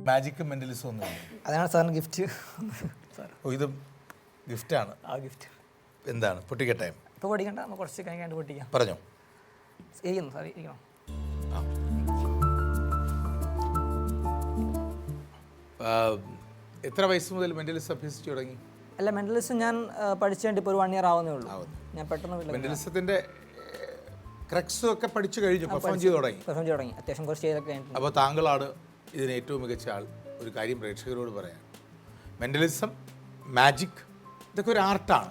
മാജിക്കും mentalism ഒന്നും അതാണ് സാറിന് ഗിഫ്റ്റ്. ഇതും ഗിഫ്റ്റാണ്. ആ ഗിഫ്റ്റ് എന്താണ്? പൊട്ടിക്കട്ടെ? ഇപ്പോൾ പഠിക്കണ്ട, നമുക്ക് കുറച്ച് കഴിഞ്ഞാണ്ട് പൊട്ടിക്കാം. പറഞ്ഞോ. ഇരിക്കുന്നു സാർ, ഇരിക്കണം. എത്ര വയസ്സ് മുതൽ മെന്റലിസം അഭ്യസിച്ചു തുടങ്ങി? അല്ല, മെന്റലിസം ഞാൻ പഠിച്ചുകൊണ്ട് ഇപ്പോൾ ഒരു 1 year ആവുന്നേ ഉള്ളൂ. ഞാൻ പെട്ടെന്ന് മെന്റലിസത്തിന്റെ ക്രക്സ് ഒക്കെ പഠിച്ചു കഴിഞ്ഞു, പെർഫോം ചെയ്ത് തുടങ്ങി. അത്യാവശ്യം കുറച്ച് ചെയ്തൊക്കെ കഴിഞ്ഞിട്ടുണ്ട്. അപ്പോൾ താങ്കളാണ് ഇതിന് ഏറ്റവും മികച്ച ആൾ. ഒരു കാര്യം പ്രേക്ഷകരോട് പറയാം, മെന്റലിസം, മാജിക് ഇതൊക്കെ ഒരു ആർട്ടാണ്,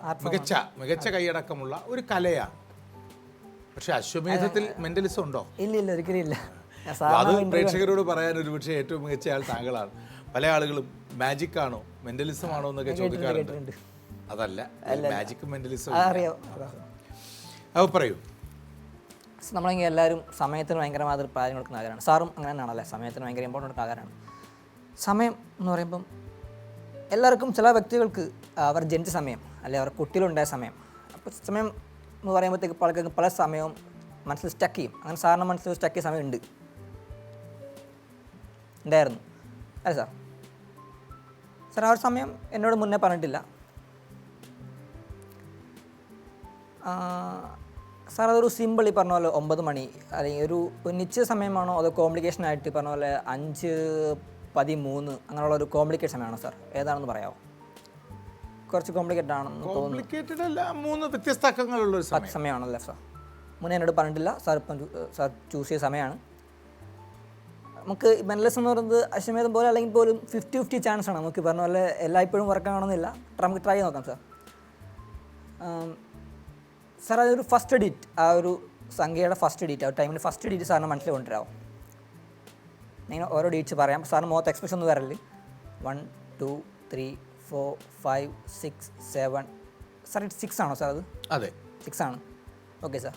മികച്ച കൈയടക്കമുള്ള ഒരു കലയാണ്. പക്ഷെ അശ്വമേധത്തിൽ മെന്റലിസം ഉണ്ടോ? ഇല്ല, ഒരിക്കലും ഇല്ല. അത് പ്രേക്ഷകരോട് പറയാൻ ഒരു പക്ഷേ ഏറ്റവും മികച്ച ആൾ താങ്കളാണ്. പല ആളുകളും മാജിക് ആണോ മെന്റലിസം ആണോ എന്നൊക്കെ ചോദിക്കാറുണ്ട്. അതല്ല, മാജിക്കും മെന്റലിസം അത് പറയൂ. നമ്മളെങ്കിൽ എല്ലാവരും സമയത്തിന് ഭയങ്കരമായ പ്രാധാന്യം കൊടുക്കുന്ന ആൾക്കാരാണ്. സാറും അങ്ങനെ തന്നെയാണല്ലേ, സമയത്തിന് ഭയങ്കര ഇമ്പോർട്ടൻ്റ് കൊടുക്കുന്ന ആൾക്കാരാണ്. സമയം എന്ന് പറയുമ്പം എല്ലാവർക്കും, ചില വ്യക്തികൾക്ക് അവർ ജനിച്ച സമയം അല്ലെങ്കിൽ അവർ കുട്ടികളുണ്ടായ സമയം, അപ്പോൾ സമയം എന്ന് പറയുമ്പോഴത്തേക്ക് പലർക്കും പല സമയവും മനസ്സിൽ സ്റ്റക്ക് ചെയ്യും. അങ്ങനെ സാറിന് മനസ്സിൽ സ്റ്റക്ക് ചെയ്യ സമയം ഉണ്ടായിരുന്നു അല്ലേ സാർ? സാർ ആ ഒരു സമയം എന്നോട് മുന്നേ പറഞ്ഞിട്ടില്ല. സാർ അതൊരു സിമ്പിൾ, ഈ പറഞ്ഞ പോലെ 9 മണി അല്ലെങ്കിൽ ഒരു നിശ്ചിത സമയമാണോ അതോ കോംപ്ലിക്കേഷൻ ആയിട്ട് പറഞ്ഞ പോലെ 5:13 അങ്ങനെയുള്ള ഒരു കോംപ്ലിക്കേറ്റ് സമയമാണോ സാർ? ഏതാണെന്ന് പറയാമോ? കുറച്ച് കോംപ്ലിക്കേറ്റഡ് ആണെന്ന് തോന്നുന്നു. 3 വ്യത്യസ്ത അക്കങ്ങളുള്ള ഒരു സമയമാണല്ലേ സാർ? മുന്നേ എന്നോട് പറഞ്ഞിട്ടില്ല. സാർ ഇപ്പം സാർ ചൂസ് ചെയ്ത സമയമാണ്. നമുക്ക് മെന്റലിസം എന്ന് പറയുന്നത് അശ്വമേധം പോലെ അല്ലെങ്കിൽ പോലും 50-50 ചാൻസ് ആണ്. നമുക്ക് പറഞ്ഞ പോലെ എല്ലായ്പ്പോഴും വർക്കാകണമെന്നില്ല. നമുക്ക് ട്രൈ നോക്കാം സാർ. സാർ അതൊരു ഫസ്റ്റ് ഡിജിറ്റ്, ആ ഒരു സംഖ്യയുടെ ഫസ്റ്റ് ഡിജിറ്റ്, ആ ടൈമിൽ ഫസ്റ്റ് ഡിജിറ്റ് സാറിന് മനസ്സിൽ കൊണ്ടുവരാമോ? നിങ്ങൾ ഓരോ ഡിജിറ്റ്സ് പറയാം. സാറിന് മുഖത്ത് എക്സ്പ്രഷൻ ഒന്നും വരല്ലേ? 1 2 3 4 5 6 7. സാർ ഇത് 6 ആണോ സാർ? അത് അതെ, 6 ആണ്. Okay sir.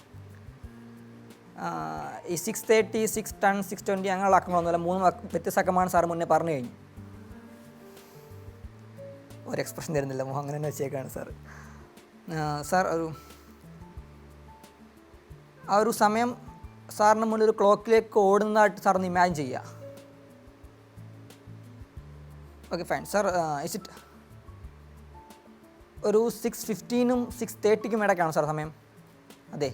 ഈ 6:30, 6:10, 6:20 അങ്ങനെയുള്ള അക്കങ്ങളൊന്നുമല്ല, 3 വ്യത്യസ്ത അക്കമാണ് സാർ മുന്നേ പറഞ്ഞു കഴിഞ്ഞു. ഒരു എക്സ്പ്രഷൻ തരുന്നില്ല, മുഖം അങ്ങനെ തന്നെ വെച്ചേക്കാണ് സാർ. സാർ ആ ഒരു സമയം സാറിന് മുന്നിൽ ഒരു ക്ലോക്കിലേക്ക് ഓടുന്നതായിട്ട് സാറിന് ഇമാജിൻ ചെയ്യുക. Okay fine sir. Is it ഒരു 6:15-നും 6:30-ക്കും ഇടയ്ക്കാണോ സാർ സമയം? അതെ.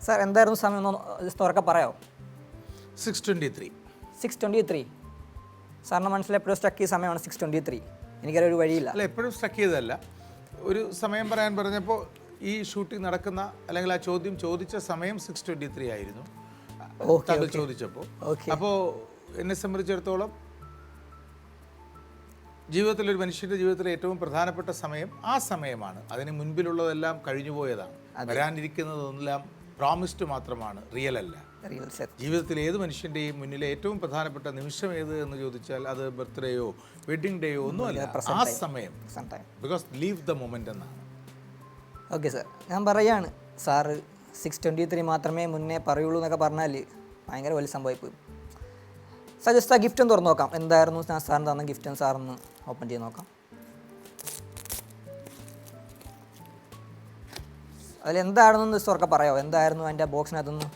സാർ എന്തായിരുന്നു സമയം ഒന്ന് തുറക്കെ പറയാമോ? 6:23. സാറിന് മനസ്സിലെപ്പോഴും സ്റ്റക്ക് ചെയ്ത സമയമാണ് 6:23. എനിക്കറിയൊരു വഴിയില്ല. അല്ല, എപ്പോഴും സ്റ്റക്ക് ചെയ്തതല്ല. ഒരു സമയം പറയാൻ പറഞ്ഞപ്പോൾ ഈ ഷൂട്ടിംഗ് നടക്കുന്ന അല്ലെങ്കിൽ ആ ചോദ്യം ചോദിച്ച സമയം 6:23 ആയിരുന്നു താങ്കൾ ചോദിച്ചപ്പോൾ. അപ്പോൾ എന്നെ സംബന്ധിച്ചിടത്തോളം ജീവിതത്തിൽ, ഒരു മനുഷ്യൻ്റെ ജീവിതത്തിലെ ഏറ്റവും പ്രധാനപ്പെട്ട സമയം ആ സമയമാണ്. അതിന് മുൻപിലുള്ളതെല്ലാം കഴിഞ്ഞുപോയതാണ്. വരാനിരിക്കുന്നതെല്ലാം പ്രോമിസ്ഡ് മാത്രമാണ്, റിയൽ അല്ല. ജീവിതത്തിൽ ഏത് മനുഷ്യൻ്റെയും മുന്നിലെ ഏറ്റവും പ്രധാനപ്പെട്ട നിമിഷം ഏത് എന്ന് ചോദിച്ചാൽ അത് ബർത്ത്ഡേയോ വെഡിങ് ഡേയോ ഒന്നുമല്ല, ആ സമയം. ബിക്കോസ് ലീവ് ദ മൊമെൻ്റ് എന്നാണ്. ഓക്കെ സാർ, ഞാൻ പറയാണ് സാറ് 6:23 മാത്രമേ മുന്നേ പറയുള്ളൂ എന്നൊക്കെ പറഞ്ഞാൽ ഭയങ്കര വലിയ സംഭവമായി. സാർ ജസ്റ്റ് ആ ഗിഫ്റ്റ് ഒന്ന് തുറന്ന് നോക്കാം. എന്തായിരുന്നു ഞാൻ സാറിന് തന്ന ഗിഫ്റ്റ്? സാറൊന്ന് ഓപ്പൺ ചെയ്ത് നോക്കാം. അതിലെന്താണെന്ന് തുറക്കെ പറയാമോ? എന്തായിരുന്നു അതിൻ്റെ ബോക്സിനകത്തുനിന്ന്?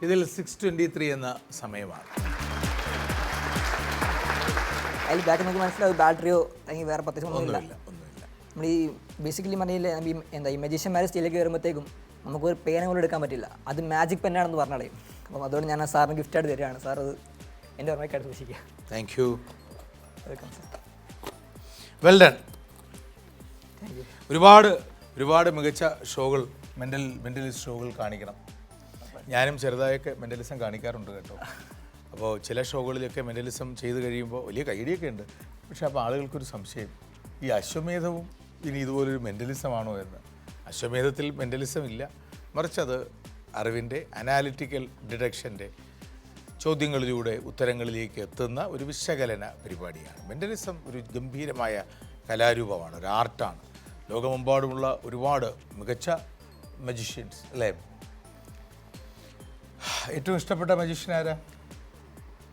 ഇതിൽ 6:23 എന്ന സമയമാണ്. അതിൽ ബാക്കി നമുക്ക് മനസ്സിലാവും ബാറ്ററിയോ അല്ലെങ്കിൽ വേറെ പ്രത്യേകിച്ച് ഒന്നുമില്ല. നമ്മൾ ഈ ബേസിക്കലി പറഞ്ഞില്ലേ, എന്താ ഈ മജീഷ്യന്മാർ സ്റ്റേജിലേക്ക് വരുമ്പോഴത്തേക്കും നമുക്കൊരു പേന പോലും എടുക്കാൻ പറ്റില്ല. അത് മാജിക് പെന്നാണെന്ന് പറഞ്ഞാലേ. അപ്പം അതുകൊണ്ട് ഞാൻ ആ സാറിന് ഗിഫ്റ്റായിട്ട് തരികയാണ്. സാർ അത് എൻ്റെ ഓർമ്മയ്ക്കായിട്ട് സൂക്ഷിക്കുക. Thank you. Welcome sir. Well done. ഒരുപാട് മികച്ച ഷോകൾ, മെൻ്റലിസ്റ്റ് ഷോകൾ കാണിക്കണം. ഞാനും ചെറുതായൊക്കെ മെൻ്റലിസം കാണിക്കാറുണ്ട് കേട്ടോ. അപ്പോൾ ചില ഷോകളിലൊക്കെ മെൻ്റലിസം ചെയ്ത് കഴിയുമ്പോൾ വലിയ കൈഡിയൊക്കെ ഉണ്ട്. പക്ഷേ അപ്പോൾ ആളുകൾക്കൊരു സംശയം, ഈ അശ്വമേധവും ഇനി ഇതുപോലൊരു മെൻ്റലിസമാണോ എന്ന്. അശ്വമേധത്തിൽ മെൻ്റലിസം ഇല്ല, മറിച്ച് അത് അറിവിൻ്റെ അനാലിറ്റിക്കൽ ഡിഡക്ഷൻ്റെ ചോദ്യങ്ങളിലൂടെ ഉത്തരങ്ങളിലേക്ക് എത്തുന്ന ഒരു വിശകലന പരിപാടിയാണ്. മെൻ്റലിസം ഒരു ഗംഭീരമായ കലാരൂപമാണ്, ഒരു ആർട്ടാണ്. ലോകമെമ്പാടുമുള്ള ഒരുപാട് മികച്ച മജീഷ്യൻസ് അല്ലേ? ഏറ്റവും ഇഷ്ടപ്പെട്ട മജീഷ്യൻ ആരാ?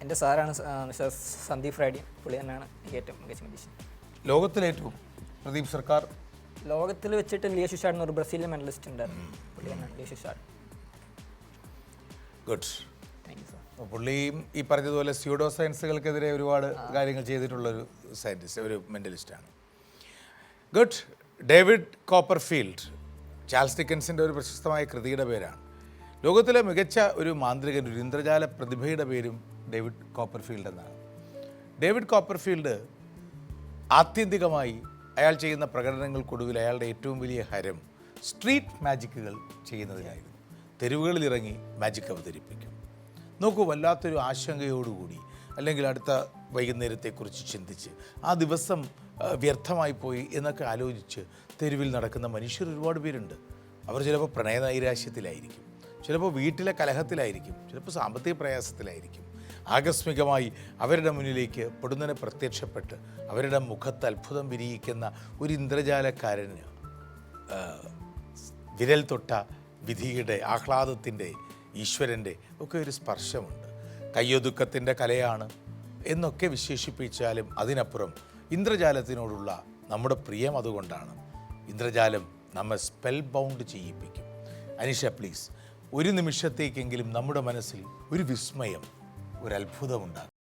എൻ്റെ സാറാണ് മിസ്റ്റർ സന്ദീപ് ഫ്രൈഡി. പുള്ളി തന്നെയാണ് ഏറ്റവും മികച്ച മജീഷ്യൻ. ലോകത്തിലേറ്റവും പ്രദീപ് സർക്കാർ ലോകത്തിൽ വെച്ചിട്ട് ലിയോ ഷുഷാഡ് എന്നൊരു ബ്രസീലിയൻ മെഡലിസ്റ്റ് ഉണ്ടായിരുന്നു. പുള്ളിയാണ് ലിയോ ഷുഷാഡ്. ഗുഡ്. Thank you sir. അപ്പോൾ പുള്ളിയും ഈ പറഞ്ഞതുപോലെ സ്യൂഡോ സയൻസുകൾക്കെതിരെ ഒരുപാട് കാര്യങ്ങൾ ചെയ്തിട്ടുള്ളൊരു സയൻറ്റിസ്റ്റ്, ഒരു മെൻ്റലിസ്റ്റാണ്. ഗുഡ്. ഡേവിഡ് കോപ്പർഫീൽഡ്, ചാൾസ് ഡിക്കൻസിൻ്റെ ഒരു പ്രശസ്തമായ കൃതിയുടെ പേരാണ്. ലോകത്തിലെ മികച്ച ഒരു മാന്ത്രികൻ, ഒരു ഇന്ദ്രജാല പ്രതിഭയുടെ പേരും ഡേവിഡ് കോപ്പർഫീൽഡ് എന്നാണ്. ഡേവിഡ് കോപ്പർഫീൽഡ് ആത്യന്തികമായി അയാൾ ചെയ്യുന്ന പ്രകടനങ്ങൾക്കൊടുവിൽ അയാളുടെ ഏറ്റവും വലിയ ഹരം സ്ട്രീറ്റ് മാജിക്കുകൾ ചെയ്യുന്നതിലായിരുന്നു. തെരുവുകളിലിറങ്ങി മാജിക് അവതരിപ്പിക്കും. നോക്കൂ, വല്ലാത്തൊരു ആശങ്കയോടുകൂടി അല്ലെങ്കിൽ അടുത്ത വൈകുന്നേരത്തെക്കുറിച്ച് ചിന്തിച്ച് ആ ദിവസം വ്യർത്ഥമായി പോയി എന്നൊക്കെ ആലോചിച്ച് തെരുവിൽ നടക്കുന്ന മനുഷ്യർ ഒരുപാട് പേരുണ്ട്. അവർ ചിലപ്പോൾ പ്രണയനൈരാശ്യത്തിലായിരിക്കും, ചിലപ്പോൾ വീട്ടിലെ കലഹത്തിലായിരിക്കും, ചിലപ്പോൾ സാമ്പത്തിക പ്രയാസത്തിലായിരിക്കും. ആകസ്മികമായി അവരുടെ മുന്നിലേക്ക് പൊടുന്നനെ പ്രത്യക്ഷപ്പെട്ട് അവരുടെ മുഖത്ത് അത്ഭുതം വിരിയിക്കുന്ന ഒരു ഇന്ദ്രജാലക്കാരന് വിരൽ തൊട്ട വിധിയുടെ, ആഹ്ലാദത്തിൻ്റെ, ഈശ്വരൻ്റെ ഒക്കെ ഒരു സ്പർശമുണ്ട്. കയ്യൊതുക്കത്തിൻ്റെ കലയാണ് എന്നൊക്കെ വിശേഷിപ്പിച്ചാലും അതിനപ്പുറം ഇന്ദ്രജാലത്തിനോടുള്ള നമ്മുടെ പ്രിയം അതുകൊണ്ടാണ്. ഇന്ദ്രജാലം നമ്മെ സ്പെൽ ബൗണ്ട് ചെയ്യിപ്പിക്കും. അനീഷ, പ്ലീസ്, ഒരു നിമിഷത്തേക്കെങ്കിലും നമ്മുടെ മനസ്സിൽ ഒരു വിസ്മയം, ഒരു അത്ഭുതമുണ്ടാകും.